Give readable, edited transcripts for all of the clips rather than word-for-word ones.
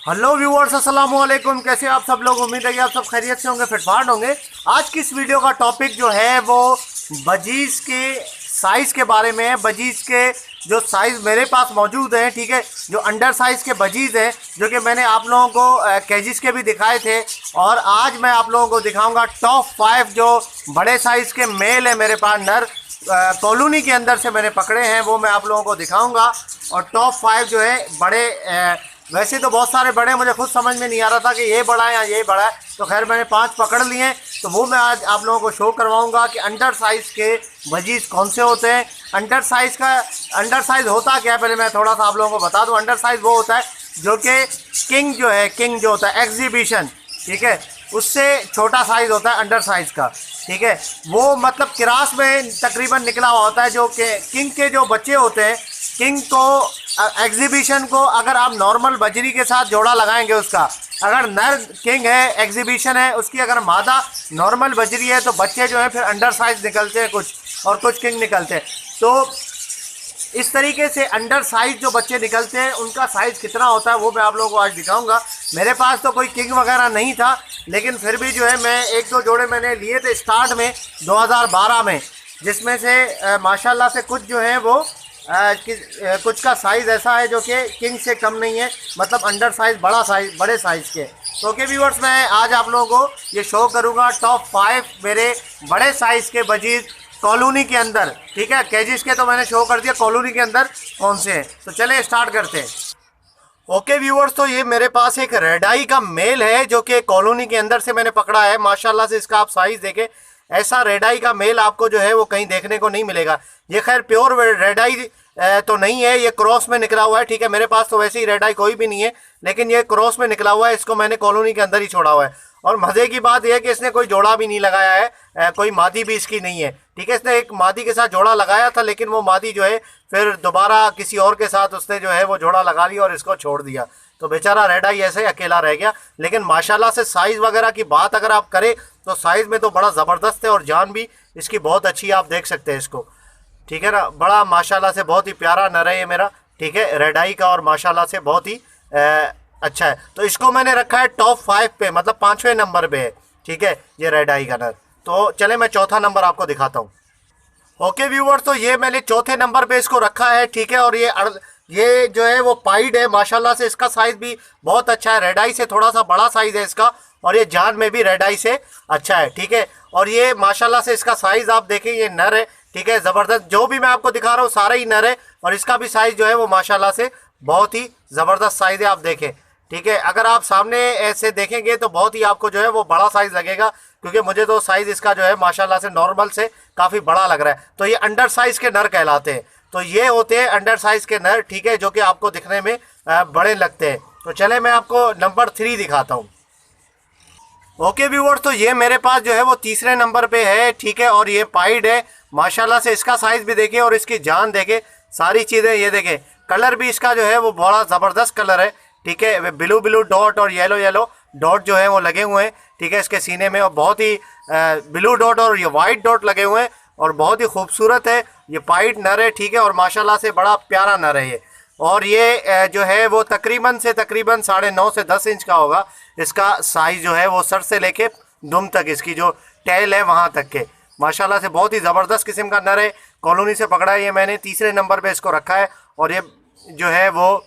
Hello viewers, अस्सलाम वालेकुम। कैसे आप सब लोग? उम्मीद है कि आप सब खैरियत से होंगे, फिटफाट होंगे। आज की इस वीडियो का टॉपिक जो है वो बजीज़ के साइज़ के बारे में है। बजीज़ के जो साइज़ मेरे पास मौजूद हैं, ठीक है, जो अंडर साइज़ के बजीज़ हैं, जो कि मैंने आप लोगों को केजीज़ के भी दिखाए थे, और आज मैं आप लोगों को दिखाऊंगा टॉप 5 जो बड़े साइज़ के मेल है मेरे पास, नर कॉलोनी के अंदर से मैंने पकड़े हैं, वो मैं आप लोगों को दिखाऊंगा। और टॉप 5 जो है बड़े, वैसे तो बहुत सारे बड़े, मुझे खुद समझ में नहीं आ रहा था कि ये बड़ा है या ये बड़ा है, तो खैर मैंने 5 पकड़ लिए हैं, तो वो मैं आज आप लोगों को शो करवाऊंगा कि अंडर साइज़ के बजीज़ कौन से होते हैं। अंडर साइज़ होता क्या है, पहले मैं थोड़ा सा आप लोगों को बता दूं। अंडर साइज़ वो होता है जो कि किंग जो होता है एग्जीबिशन, ठीक है, उससे छोटा साइज़ होता है अंडर साइज़ का, ठीक है। वो मतलब क्रास में तकरीबन निकला हुआ होता है। जो कि किंग के जो बच्चे होते हैं, किंग को एग्जीबिशन को अगर आप नॉर्मल बजरी के साथ जोड़ा लगाएंगे, उसका अगर नर किंग है, एग्जीबिशन है, उसकी अगर मादा नॉर्मल बजरी है, तो बच्चे जो है फिर अंडर साइज़ निकलते हैं कुछ, और कुछ किंग निकलते हैं। तो इस तरीके से अंडर साइज़ जो बच्चे निकलते हैं, उनका साइज़ कितना होता है वो मैं आप लोगों को आज दिखाऊंगा। मेरे पास तो कोई किंग वगैरह नहीं था, लेकिन फिर भी जो है मैं 1-2 जोड़े मैंने लिए थे स्टार्ट में 2012 में, जिसमें से माशाल्लाह से कुछ जो है वो कुछ का साइज़ ऐसा है जो कि किंग से कम नहीं है, मतलब अंडर साइज़ बड़े साइज़ के। तो ओके व्यूअर्स, मैं आज आप लोगों को ये शो करूँगा टॉप 5 मेरे बड़े साइज़ के बजीज़ कॉलोनी के अंदर, ठीक है। केजीज के तो मैंने शो कर दिया, कॉलोनी के अंदर कौन से हैं, तो चले स्टार्ट करते हैं। ओके व्यूअर्स, तो ये मेरे पास एक रेड आई का मेल है जो कि कॉलोनी के अंदर से मैंने पकड़ा है। माशाल्लाह से इसका आप साइज़ देखें, ऐसा रेड आई का मेल आपको जो है वो कहीं देखने को नहीं मिलेगा। ये खैर प्योर रेड आई तो नहीं है, ये क्रॉस में निकला हुआ है, ठीक है। मेरे पास तो वैसे ही रेड आई कोई भी नहीं है, लेकिन ये क्रॉस में निकला हुआ है, इसको मैंने कॉलोनी के अंदर ही छोड़ा हुआ है। और मज़े की बात यह है कि इसने कोई जोड़ा भी नहीं लगाया है, कोई मादी भी इसकी नहीं है, ठीक है। इसने एक मादी के साथ जोड़ा लगाया था, लेकिन वो मादी जो है फिर दोबारा किसी और के साथ उसने जो है वो जोड़ा लगा लिया और इसको छोड़ दिया, तो बेचारा रेड आई ऐसे ही अकेला रह गया। लेकिन माशाल्लाह से साइज़ वगैरह की बात अगर आप करें तो साइज़ में तो बड़ा ज़बरदस्त है, और जान भी इसकी बहुत अच्छी है, आप देख सकते हैं इसको, ठीक है ना। बड़ा माशाल्लाह से बहुत ही प्यारा नर है ये मेरा, ठीक है, रेड आई का, और माशाल्लाह से बहुत ही अच्छा है। तो इसको मैंने रखा है टॉप 5 पे, मतलब 5वें नंबर पे है, ठीक है, ये रेड आई का नर। तो चले मैं चौथा नंबर आपको दिखाता हूँ। ओके व्यूअर्स, तो ये मैंने चौथे नंबर पे इसको रखा है, ठीक है। और ये जो है वो पाइड है, माशाल्लाह से इसका साइज़ भी बहुत अच्छा है, रेड आई से थोड़ा सा बड़ा साइज़ है इसका, और ये जान में भी रेड आई से अच्छा है, ठीक है। और ये माशाल्लाह से इसका साइज़ आप देखें, ये नर है, ठीक है, ज़बरदस्त। जो भी मैं आपको दिखा रहा हूँ सारे ही नर है, और इसका भी साइज़ जो है वो माशाल्लाह से बहुत ही ज़बरदस्त साइज़ है, आप देखें, ठीक है। अगर आप सामने ऐसे देखेंगे तो बहुत ही आपको जो है वो बड़ा साइज़ लगेगा, क्योंकि मुझे तो साइज़ इसका जो है माशाल्लाह से नॉर्मल से काफ़ी बड़ा लग रहा है। तो ये अंडर साइज़ के नर कहलाते हैं। तो ये होते हैं अंडर साइज़ के नर, ठीक है, जो कि आपको दिखने में बड़े लगते हैं। तो चले मैं आपको नंबर 3 दिखाता हूँ। ओके व्यूअर्स, तो ये मेरे पास जो है वो तीसरे नंबर पे है, ठीक है। और ये पाइड है, माशाल्लाह से इसका साइज़ भी देखें और इसकी जान देखें, सारी चीज़ें ये देखें। कलर भी इसका जो है वो बड़ा ज़बरदस्त कलर है, ठीक है। ब्लू डॉट और येलो डॉट जो है वो लगे हुए हैं, ठीक है, इसके सीने में, और बहुत ही ब्लू डॉट और ये वाइट डॉट लगे हुए हैं, और बहुत ही खूबसूरत है। ये पाइड नर है, ठीक है, और माशाल्लाह से बड़ा प्यारा नर है ये। और ये जो है वो तकरीबन 9.5 से 10 इंच का होगा। इसका साइज़ जो है वो सर से लेके दुम तक, इसकी जो टेल है वहाँ तक के, माशाल्लाह से बहुत ही ज़बरदस्त किस्म का नर है। कॉलोनी से पकड़ा है ये मैंने, तीसरे नंबर पे इसको रखा है। और ये जो है वो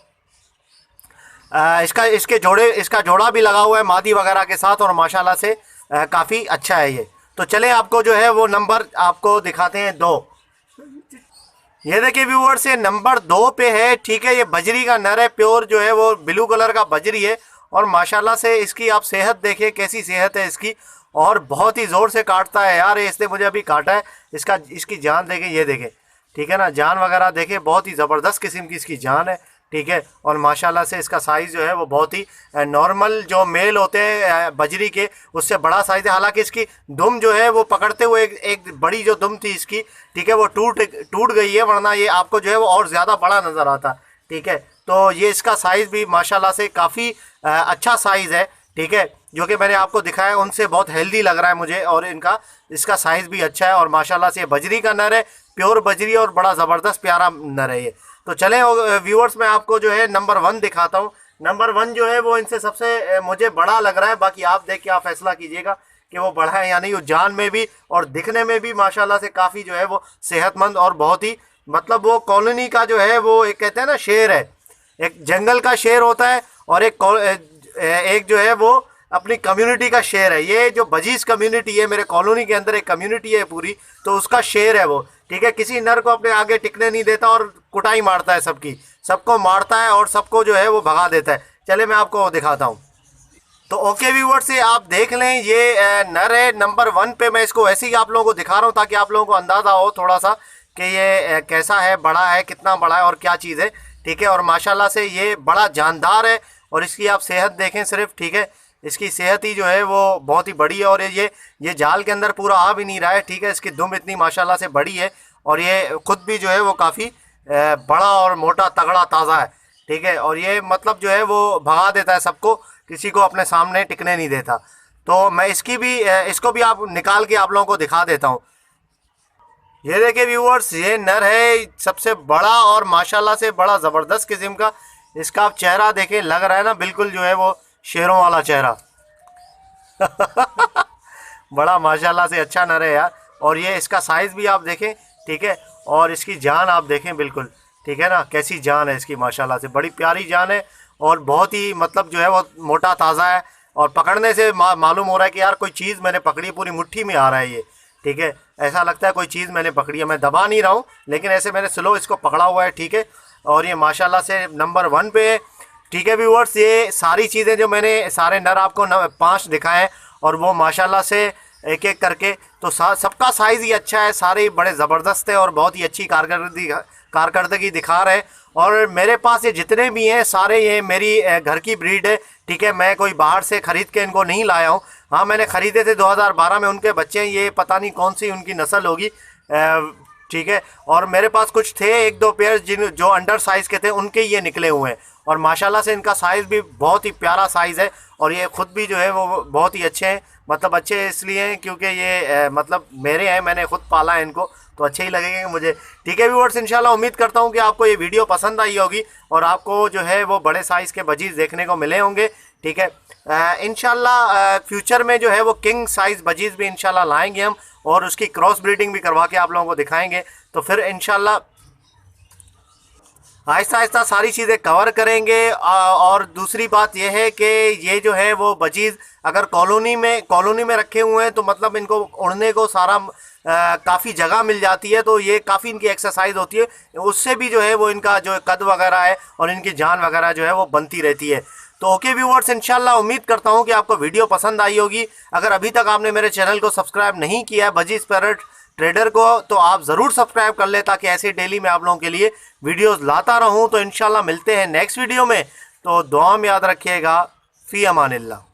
इसका जोड़ा भी लगा हुआ है मादी वगैरह के साथ, और माशाल्लाह से काफ़ी अच्छा है ये। तो चले आपको जो है वो नंबर आपको दिखाते हैं 2। ये देखिए व्यूअर्स, ये नंबर 2 पे है, ठीक है। ये बजरी का नर है, प्योर जो है वो ब्लू कलर का बजरी है, और माशाल्लाह से इसकी आप सेहत देखिए, कैसी सेहत है इसकी, और बहुत ही ज़ोर से काटता है यार, इसने मुझे अभी काटा है। इसकी जान देखें, ये देखें, ठीक है ना, जान वगैरह देखें, बहुत ही ज़बरदस्त किस्म की इसकी जान है, ठीक है। और माशाल्लाह से इसका साइज़ जो है वो बहुत ही नॉर्मल जो मेल होते हैं बजरी के, उससे बड़ा साइज़ है। हालांकि इसकी दुम जो है वो पकड़ते हुए एक बड़ी जो दुम थी इसकी, ठीक है, वो टूट गई है, वरना ये आपको जो है वो और ज़्यादा बड़ा नज़र आता, ठीक है। तो ये इसका साइज़ भी माशाल्लाह से काफ़ी अच्छा साइज़ है, ठीक है, जो कि मैंने आपको दिखाया उनसे बहुत हेल्दी लग रहा है मुझे, और इसका साइज़ भी अच्छा है। और माशाल्लाह से बजरी का नर है, प्योर बजरी, और बड़ा ज़बरदस्त प्यारा नर है ये। तो चले व्यूअर्स, मैं आपको जो है नंबर 1 दिखाता हूँ। नंबर 1 जो है वो इनसे सबसे मुझे बड़ा लग रहा है। बाकी आप देख के आप फैसला कीजिएगा कि वो बड़ा है या नहीं। वो जान में भी और दिखने में भी माशाल्लाह से काफ़ी जो है वो सेहतमंद और बहुत ही मतलब वो कॉलोनी का जो है वो एक कहते हैं ना शेर है, एक जंगल का शेर होता है और एक जो है वो अपनी कम्युनिटी का शेर है। ये जो बजीज कम्युनिटी है, मेरे कॉलोनी के अंदर एक कम्युनिटी है पूरी, तो उसका शेर है वो, ठीक है। किसी नर को अपने आगे टिकने नहीं देता और कुटाई मारता है सबकी, सबको मारता है और सबको जो है वो भगा देता है। चले मैं आपको दिखाता हूँ। तो ओके व्यूअर्स, से आप देख लें ये नर है नंबर 1 पे। मैं इसको ऐसे ही आप लोगों को दिखा रहा हूँ ताकि आप लोगों को अंदाज़ा हो थोड़ा सा कि ये कैसा है, बड़ा है, कितना बड़ा है और क्या चीज़ है, ठीक है। और माशाल्लाह से ये बड़ा जानदार है और इसकी आप सेहत देखें सिर्फ, ठीक है। इसकी सेहत ही जो है वो बहुत ही बड़ी है और ये जाल के अंदर पूरा आ भी नहीं रहा है, ठीक है। इसकी दुम इतनी माशाल्लाह से बड़ी है और ये खुद भी जो है वो काफ़ी बड़ा और मोटा तगड़ा ताज़ा है, ठीक है। और ये मतलब जो है वो भगा देता है सबको, किसी को अपने सामने टिकने नहीं देता। तो मैं इसको भी आप निकाल के आप लोगों को दिखा देता हूँ। ये देखिए व्यूअर्स, ये नर है सबसे बड़ा और माशाल्लाह से बड़ा ज़बरदस्त किस्म का। इसका आप चेहरा देखें, लग रहा है ना बिल्कुल जो है वो शेरों वाला चेहरा। बड़ा माशाल्लाह से अच्छा नर है यार। और ये इसका साइज़ भी आप देखें, ठीक है। और इसकी जान आप देखें बिल्कुल, ठीक है ना, कैसी जान है इसकी माशाल्लाह से, बड़ी प्यारी जान है और बहुत ही मतलब जो है वो मोटा ताज़ा है। और पकड़ने से मालूम हो रहा है कि यार कोई चीज़ मैंने पकड़ी, पूरी मुट्ठी में आ रहा है ये, ठीक है। ऐसा लगता है कोई चीज़ मैंने पकड़ी है, मैं दबा नहीं रहा हूँ लेकिन ऐसे मैंने स्लो इसको पकड़ा हुआ है, ठीक है। और ये माशाल्लाह से नंबर 1 पे है, ठीक है व्यूअर्स। ये सारी चीज़ें जो मैंने सारे नर आपको 5 दिखाए हैं और वो माशाल्लाह से एक एक करके तो सबका साइज़ ही अच्छा है, सारे बड़े ज़बरदस्त है और बहुत ही अच्छी कारकर्दगी दिखा रहे हैं। और मेरे पास ये जितने भी हैं सारे ये मेरी घर की ब्रीड है, ठीक है। मैं कोई बाहर से ख़रीद के इनको नहीं लाया हूँ। हाँ, मैंने ख़रीदे थे 2012 में, उनके बच्चे हैं, ये पता नहीं कौन सी उनकी नस्ल होगी, ठीक है। और मेरे पास कुछ थे 1-2 पेयर जो अंडर साइज़ के थे, उनके ये निकले हुए हैं और माशाल्लाह से इनका साइज़ भी बहुत ही प्यारा साइज़ है। और ये ख़ुद भी जो है वो बहुत ही अच्छे हैं, मतलब अच्छे इसलिए हैं क्योंकि ये मतलब मेरे हैं, मैंने ख़ुद पाला है इनको, तो अच्छे ही लगेंगे मुझे, ठीक है व्यूअर्स। इंशाल्लाह उम्मीद करता हूँ कि आपको ये वीडियो पसंद आई होगी और आपको जो है वो बड़े साइज़ के बजीज़ देखने को मिले होंगे, ठीक है। इंशाल्लाह फ्यूचर में जो है वो किंग साइज़ बजीज़ भी इंशाल्लाह लाएंगे हम और उसकी क्रॉस ब्रीडिंग भी करवा के आप लोगों को दिखाएंगे। तो फिर इंशाल्लाह आहिस्ता आहिस्ता सारी चीज़ें कवर करेंगे। और दूसरी बात यह है कि ये जो है वो बजीज़ अगर कॉलोनी में रखे हुए हैं तो मतलब इनको उड़ने को सारा काफ़ी जगह मिल जाती है, तो ये काफ़ी इनकी एक्सरसाइज होती है, उससे भी जो है वो इनका जो कद वगैरह है और इनकी जान वगैरह जो है वो बनती रहती है। तो ओके व्यूअर्स, इंशाल्लाह उम्मीद करता हूँ कि आपको वीडियो पसंद आई होगी। अगर अभी तक आपने मेरे चैनल को सब्सक्राइब नहीं किया है बजीज पैरट ट्रेडर को, तो आप ज़रूर सब्सक्राइब कर ले ताकि ऐसे डेली मैं आप लोगों के लिए वीडियोस लाता रहूं। तो इंशाल्लाह मिलते हैं नेक्स्ट वीडियो में। तो दुआ में याद रखिएगा। फ़ी अमानिल्लाह।